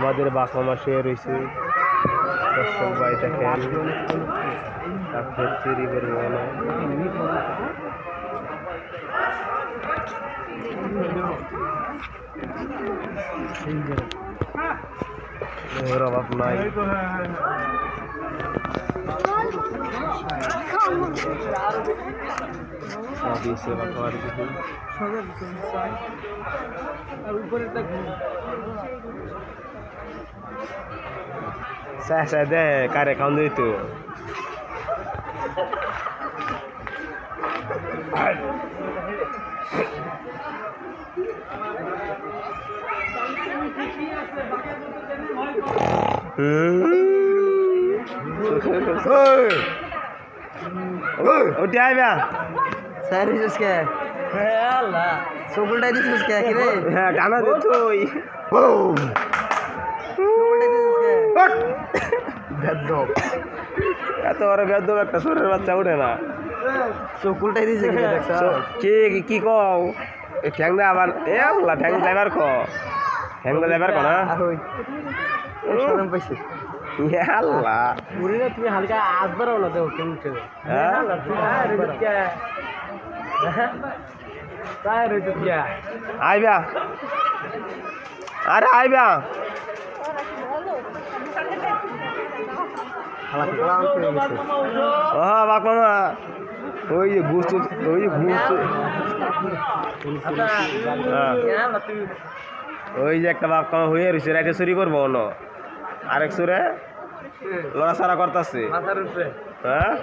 আমাদের বাকমা শুয়ে রয়েছে দর্শক ভাই দেখেন তারপর চুরি করবো না ওর অভাব নাই দিয়েছে বাকমার কিছু দে কারে খাওন দিত উঠে আইবা সারি সুস্কে সকলটাই দিছিস কে কি রে হ্যাঁ টানা দে তুই সকলটাই দিছিস কে বেদব এত বড় বেদব একটা সুরের বাচ্চা উঠে না সকলটাই দিছিস কি দেখছ কি কও ঠ্যাংদা আবার এ আল্লাহ ঠ্যাং ড্রাইভার ক ঠ্যাংদা ড্রাইভার ক না ওই শরম পাইছিস আল্লাহ পুরি না তুমি হালকা আসবার না দেও কেমন ছিল হ্যাঁ তাই রে তুই আইবা আরে আইবা হালকা ক্লান্ত হয়ে গেছে ও বাকমামা ওই যে ঘুরছে ওই যে একটা বাকমামা হয়ে রয়েছে রাইতে চুরি করবো অন্য আরেক সুরে লড়াছাড়া করতেছে হ্যাঁ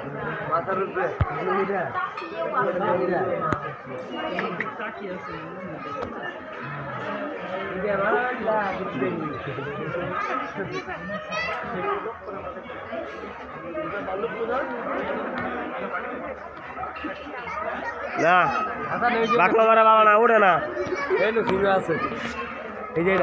না বাকলা মারা বাবা না উঠে না এই যে